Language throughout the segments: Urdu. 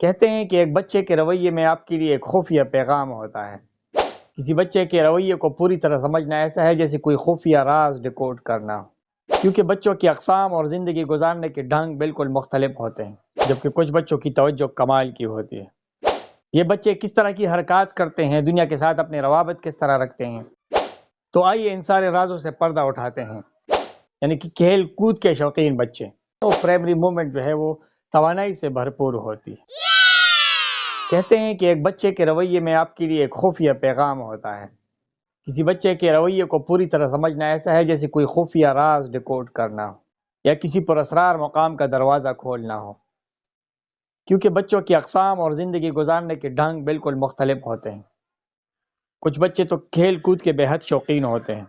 کہتے ہیں کہ ایک بچے کے رویے میں آپ کے لیے ایک خفیہ پیغام ہوتا ہے۔ کسی بچے کے رویے کو پوری طرح سمجھنا ایسا ہے جیسے کوئی خفیہ راز ڈیکوڈ کرنا ہو، کیونکہ بچوں کی اقسام اور زندگی گزارنے کے ڈھنگ بالکل مختلف ہوتے ہیں، جبکہ کچھ بچوں کی توجہ کمال کی ہوتی ہے۔ یہ بچے کس طرح کی حرکات کرتے ہیں، دنیا کے ساتھ اپنے روابط کس طرح رکھتے ہیں، تو آئیے ان سارے رازوں سے پردہ اٹھاتے ہیں۔ یعنی کہ کھیل کود کے شوقین بچے، تو پرائمری مومنٹ جو ہے وہ توانائی سے بھرپور ہوتی ہے۔ کہتے ہیں کہ ایک بچے کے رویے میں آپ کے لیے ایک خفیہ پیغام ہوتا ہے۔ کسی بچے کے رویے کو پوری طرح سمجھنا ایسا ہے جیسے کوئی خفیہ راز ڈیکوڈ کرنا ہو یا کسی پراسرار مقام کا دروازہ کھولنا ہو، کیونکہ بچوں کی اقسام اور زندگی گزارنے کے ڈھنگ بالکل مختلف ہوتے ہیں۔ کچھ بچے تو کھیل کود کے بے حد شوقین ہوتے ہیں،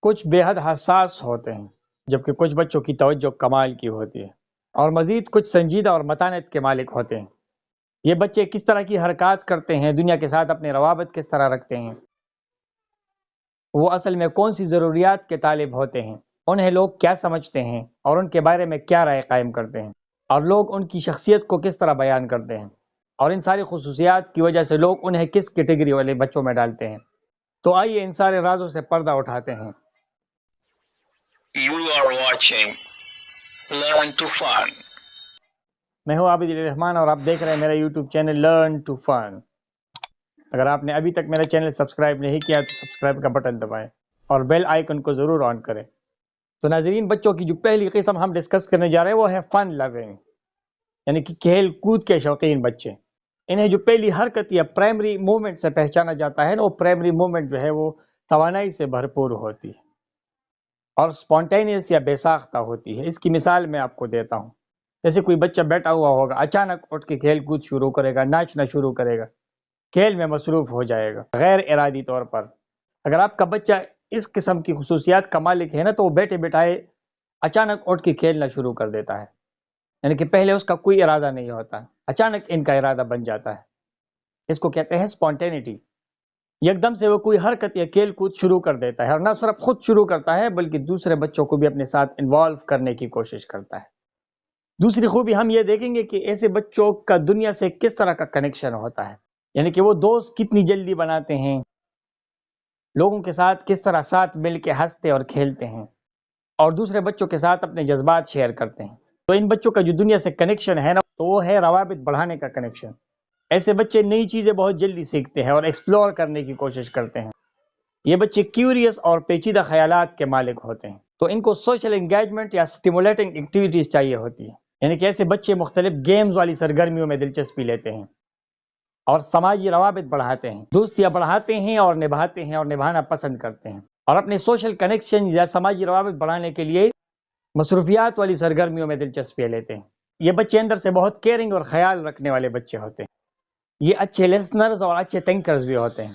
کچھ بے حد حساس ہوتے ہیں، جبکہ کچھ بچوں کی توجہ کمال کی ہوتی ہے، اور مزید کچھ سنجیدہ اور متانت کے مالک ہوتے ہیں۔ یہ بچے کس طرح کی حرکات کرتے ہیں، دنیا کے ساتھ اپنے روابط کس طرح رکھتے ہیں، وہ اصل میں کون سی ضروریات کے طالب ہوتے ہیں، انہیں لوگ کیا سمجھتے ہیں اور ان کے بارے میں کیا رائے قائم کرتے ہیں، اور لوگ ان کی شخصیت کو کس طرح بیان کرتے ہیں، اور ان ساری خصوصیات کی وجہ سے لوگ انہیں کس کیٹیگری والے بچوں میں ڈالتے ہیں۔ تو آئیے ان سارے رازوں سے پردہ اٹھاتے ہیں۔ You are watching Learn to Fun. میں ہوں عابد الرحمان اور آپ دیکھ رہے ہیں میرا یوٹیوب چینل لرن ٹو فن۔ اگر آپ نے ابھی تک میرا چینل سبسکرائب نہیں کیا تو سبسکرائب کا بٹن دبائیں اور بیل آئیکن کو ضرور آن کریں۔ تو ناظرین، بچوں کی جو پہلی قسم ہم ڈسکس کرنے جا رہے ہیں وہ ہے فن لونگ، یعنی کہ کھیل کود کے شوقین بچے۔ انہیں جو پہلی حرکت یا پرائمری موومنٹ سے پہچانا جاتا ہے نا، وہ پرائمری موومنٹ جو ہے وہ توانائی سے بھرپور ہوتی ہے اور سپونٹینیس یا بے ساختہ ہوتی ہے۔ اس کی مثال میں آپ کو دیتا ہوں۔ جیسے کوئی بچہ بیٹھا ہوا ہوگا، اچانک اٹھ کے کھیل کود شروع کرے گا، ناچنا شروع کرے گا، کھیل میں مصروف ہو جائے گا غیر ارادی طور پر۔ اگر آپ کا بچہ اس قسم کی خصوصیات کا مالک ہے نا، تو وہ بیٹھے بیٹھائے اچانک اٹھ کے کھیلنا شروع کر دیتا ہے، یعنی کہ پہلے اس کا کوئی ارادہ نہیں ہوتا، اچانک ان کا ارادہ بن جاتا ہے۔ اس کو کہتے ہیں سپونٹینیٹی۔ یکدم سے وہ کوئی حرکت یا کھیل کود شروع کر دیتا ہے، اور نہ صرف خود شروع کرتا ہے بلکہ دوسرے بچوں کو بھی اپنے ساتھ انوالو کرنے کی کوشش کرتا ہے۔ دوسری خوبی ہم یہ دیکھیں گے کہ ایسے بچوں کا دنیا سے کس طرح کا کنیکشن ہوتا ہے، یعنی کہ وہ دوست کتنی جلدی بناتے ہیں، لوگوں کے ساتھ کس طرح ساتھ مل کے ہنستے اور کھیلتے ہیں، اور دوسرے بچوں کے ساتھ اپنے جذبات شیئر کرتے ہیں۔ تو ان بچوں کا جو دنیا سے کنیکشن ہے نا، تو وہ ہے روابط بڑھانے کا کنیکشن۔ ایسے بچے نئی چیزیں بہت جلدی سیکھتے ہیں اور ایکسپلور کرنے کی کوشش کرتے ہیں۔ یہ بچے کیوریس اور پیچیدہ خیالات کے مالک ہوتے ہیں، تو ان کو سوشل انگیجمنٹ یا سٹیمولیٹنگ ایکٹیویٹیز چاہیے ہوتی ہے، یعنی کہ ایسے بچے مختلف گیمز والی سرگرمیوں میں دلچسپی لیتے ہیں اور سماجی روابط بڑھاتے ہیں، دوستیاں بڑھاتے ہیں اور نبھانا پسند کرتے ہیں، اور اپنے سوشل کنیکشن یا سماجی روابط بڑھانے کے لیے مصروفیات والی سرگرمیوں میں دلچسپی لیتے ہیں۔ یہ بچے اندر سے بہت کیئرنگ اور خیال رکھنے والے بچے ہوتے ہیں۔ یہ اچھے لسنرز اور اچھے تھنکرز بھی ہوتے ہیں۔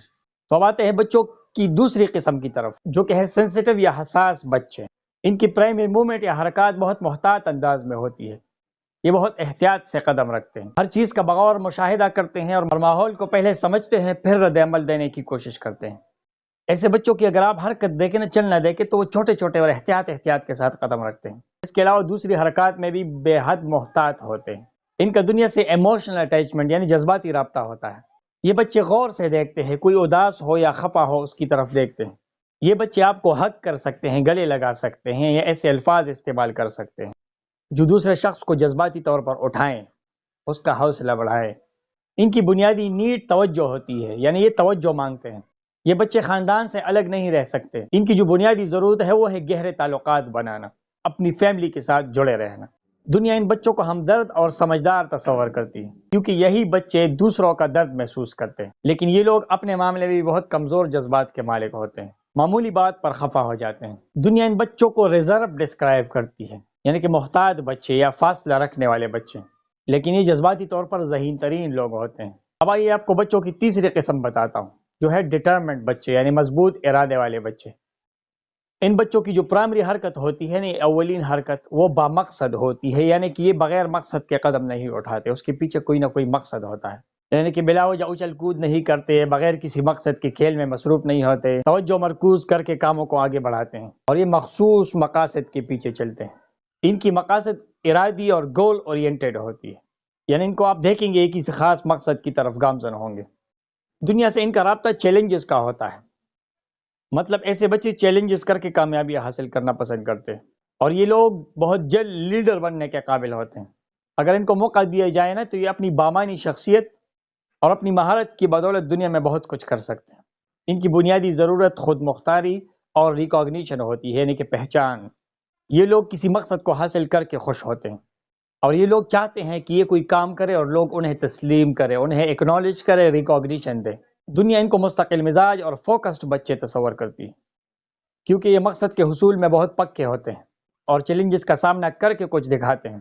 تو اب آتے ہیں بچوں کی دوسری قسم کی طرف، جو کہ ہے سینسیٹیو یا حساس بچے۔ ان کی پرائمری موومنٹ یا حرکات بہت محتاط انداز میں ہوتی ہے۔ یہ بہت احتیاط سے قدم رکھتے ہیں، ہر چیز کا بغور مشاہدہ کرتے ہیں اور ماحول کو پہلے سمجھتے ہیں پھر رد عمل دینے کی کوشش کرتے ہیں۔ ایسے بچوں کی اگر آپ حرکت دیکھیں نا، چلنا دیکھیں، تو وہ چھوٹے چھوٹے اور احتیاط کے ساتھ قدم رکھتے ہیں۔ اس کے علاوہ دوسری حرکات میں بھی بے حد محتاط ہوتے ہیں۔ ان کا دنیا سے ایموشنل اٹیچمنٹ یعنی جذباتی رابطہ ہوتا ہے۔ یہ بچے غور سے دیکھتے ہیں، کوئی اداس ہو یا خفا ہو اس کی طرف دیکھتے ہیں۔ یہ بچے آپ کو حق کر سکتے ہیں، گلے لگا سکتے ہیں، یا ایسے الفاظ استعمال کر سکتے ہیں جو دوسرے شخص کو جذباتی طور پر اٹھائیں، اس کا حوصلہ بڑھائیں۔ ان کی بنیادی نیڈ توجہ ہوتی ہے، یعنی یہ توجہ مانگتے ہیں۔ یہ بچے خاندان سے الگ نہیں رہ سکتے۔ ان کی جو بنیادی ضرورت ہے وہ ہے گہرے تعلقات بنانا، اپنی فیملی کے ساتھ جڑے رہنا۔ دنیا ان بچوں کو ہمدرد اور سمجھدار تصور کرتی ہے، کیونکہ یہی بچے دوسروں کا درد محسوس کرتے ہیں، لیکن یہ لوگ اپنے معاملے میں بھی بہت کمزور جذبات کے مالک ہوتے ہیں، معمولی بات پر خفا ہو جاتے ہیں۔ دنیا ان بچوں کو ریزرو ڈسکرائب کرتی ہے، یعنی کہ محتاط بچے یا فاصلہ رکھنے والے بچے، لیکن یہ جذباتی طور پر ذہین ترین لوگ ہوتے ہیں۔ اب آئیے آپ کو بچوں کی تیسری قسم بتاتا ہوں، جو ہے ڈٹرمنٹ بچے، یعنی مضبوط ارادے والے بچے۔ ان بچوں کی جو پرائمری حرکت ہوتی ہے نا، اولین حرکت، وہ بامقصد ہوتی ہے، یعنی کہ یہ بغیر مقصد کے قدم نہیں اٹھاتے، اس کے پیچھے کوئی نہ کوئی مقصد ہوتا ہے، یعنی کہ بلا وجہ اچھل کود نہیں کرتے، بغیر کسی مقصد کے کھیل میں مصروف نہیں ہوتے، توجہ مرکوز کر کے کاموں کو آگے بڑھاتے ہیں، اور یہ مخصوص مقاصد کے پیچھے چلتے ہیں۔ ان کی مقاصد ارادی اور گول اورینٹڈ ہوتی ہے، یعنی ان کو آپ دیکھیں گے کسی خاص مقصد کی طرف گامزن ہوں گے. دنیا سے ان کا رابطہ چیلنجز کا ہوتا ہے. مطلب ایسے بچے چیلنجز کر کے کامیابی حاصل کرنا پسند کرتے ہیں اور یہ لوگ بہت جلد لیڈر بننے کے قابل ہوتے ہیں. اگر ان کو موقع دیا جائے نا تو یہ اپنی بامانی شخصیت اور اپنی مہارت کی بدولت دنیا میں بہت کچھ کر سکتے ہیں. ان کی بنیادی ضرورت خود مختاری اور ریکاگنیشن ہوتی ہے، یعنی کہ پہچان. یہ لوگ کسی مقصد کو حاصل کر کے خوش ہوتے ہیں اور یہ لوگ چاہتے ہیں کہ یہ کوئی کام کرے اور لوگ انہیں تسلیم کرے، انہیں ایکنالج کرے، ریکاگنیشن دے. دنیا ان کو مستقل مزاج اور فوکسڈ بچے تصور کرتی ہے کیونکہ یہ مقصد کے حصول میں بہت پکے ہوتے ہیں اور چیلنجز کا سامنا کر کے کچھ دکھاتے ہیں.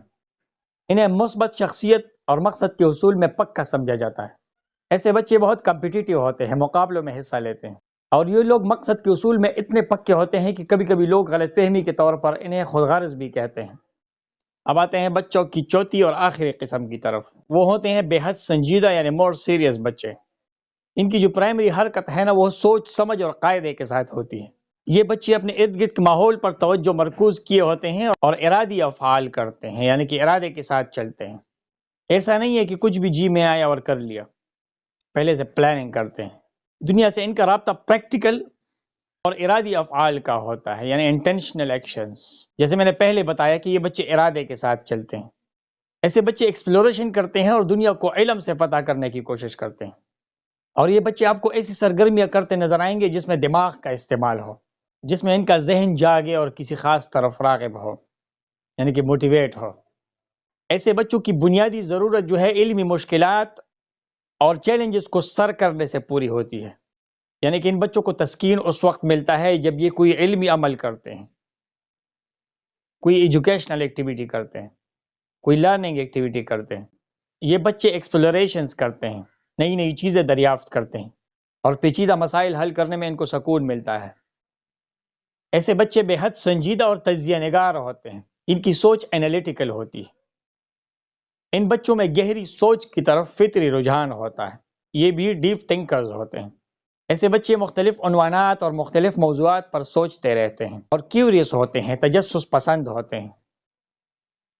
انہیں مثبت شخصیت اور مقصد کے حصول میں پکا سمجھا جاتا ہے. ایسے بچے بہت کمپٹیٹیو ہوتے ہیں، مقابلوں میں حصہ لیتے ہیں اور یہ لوگ مقصد کے حصول میں اتنے پکے ہوتے ہیں کہ کبھی کبھی لوگ غلط فہمی کے طور پر انہیں خود غرض بھی کہتے ہیں. اب آتے ہیں بچوں کی چوتھی اور آخری قسم کی طرف. وہ ہوتے ہیں بے حد سنجیدہ یعنی مور سیریس بچے. ان کی جو پرائمری حرکت ہے نا وہ سوچ سمجھ اور قاعدے کے ساتھ ہوتی ہے. یہ بچے اپنے ارد گرد کے ماحول پر توجہ مرکوز کیے ہوتے ہیں اور ارادی افعال کرتے ہیں، یعنی کہ ارادے کے ساتھ چلتے ہیں. ایسا نہیں ہے کہ کچھ بھی جی میں آیا اور کر لیا، پہلے سے پلاننگ کرتے ہیں. دنیا سے ان کا رابطہ پریکٹیکل اور ارادی افعال کا ہوتا ہے، یعنی انٹینشنل ایکشنز. جیسے میں نے پہلے بتایا کہ یہ بچے ارادے کے ساتھ چلتے ہیں. ایسے بچے ایکسپلوریشن کرتے ہیں اور دنیا کو علم سے پتہ کرنے کی کوشش کرتے ہیں. اور یہ بچے آپ کو ایسی سرگرمیاں کرتے نظر آئیں گے جس میں دماغ کا استعمال ہو، جس میں ان کا ذہن جاگے اور کسی خاص طرف راغب ہو، یعنی کہ موٹیویٹ ہو. ایسے بچوں کی بنیادی ضرورت جو ہے علمی مشکلات اور چیلنجز کو سر کرنے سے پوری ہوتی ہے. یعنی کہ ان بچوں کو تسکین اس وقت ملتا ہے جب یہ کوئی علمی عمل کرتے ہیں، کوئی ایجوکیشنل ایکٹیویٹی کرتے ہیں، کوئی لرننگ ایکٹیویٹی کرتے ہیں. یہ بچے ایکسپلوریشنز کرتے ہیں، نئی نئی چیزیں دریافت کرتے ہیں اور پیچیدہ مسائل حل کرنے میں ان کو سکون ملتا ہے. ایسے بچے بے حد سنجیدہ اور تجزیہ نگار ہوتے ہیں. ان کی سوچ انالیٹیکل ہوتی ہے. ان بچوں میں گہری سوچ کی طرف فطری رجحان ہوتا ہے. یہ بھی ڈیپ تھنکرز ہوتے ہیں. ایسے بچے مختلف عنوانات اور مختلف موضوعات پر سوچتے رہتے ہیں اور کیوریس ہوتے ہیں، تجسس پسند ہوتے ہیں.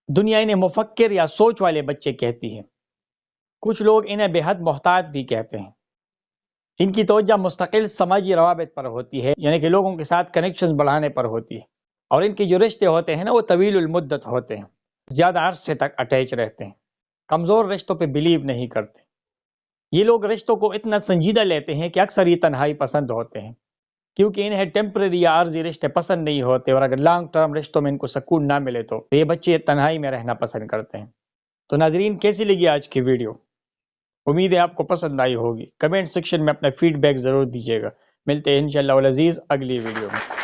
دنیا انہیں مفکر یا سوچ والے بچے کہتی ہے. کچھ لوگ انہیں بے حد محتاط بھی کہتے ہیں. ان کی توجہ مستقل سماجی روابط پر ہوتی ہے، یعنی کہ لوگوں کے ساتھ کنیکشنز بڑھانے پر ہوتی ہے. اور ان کے جو رشتے ہوتے ہیں نا وہ طویل المدت ہوتے ہیں، زیادہ عرصے تک اٹیچ رہتے ہیں. کمزور رشتوں پہ بلیو نہیں کرتے. یہ لوگ رشتوں کو اتنا سنجیدہ لیتے ہیں کہ اکثر یہ تنہائی پسند ہوتے ہیں کیونکہ انہیں ٹیمپرری یا عارضی رشتے پسند نہیں ہوتے، اور اگر لانگ ٹرم رشتوں میں ان کو سکون نہ ملے تو یہ بچے تنہائی میں رہنا پسند کرتے ہیں. تو ناظرین، کیسی لگی آج کی ویڈیو؟ امید ہے آپ کو پسند آئی ہوگی. کمنٹ سیکشن میں اپنا فیڈ بیک ضرور دیجیے گا. ملتے ہیں انشاءاللہ العزیز اگلی ویڈیو میں.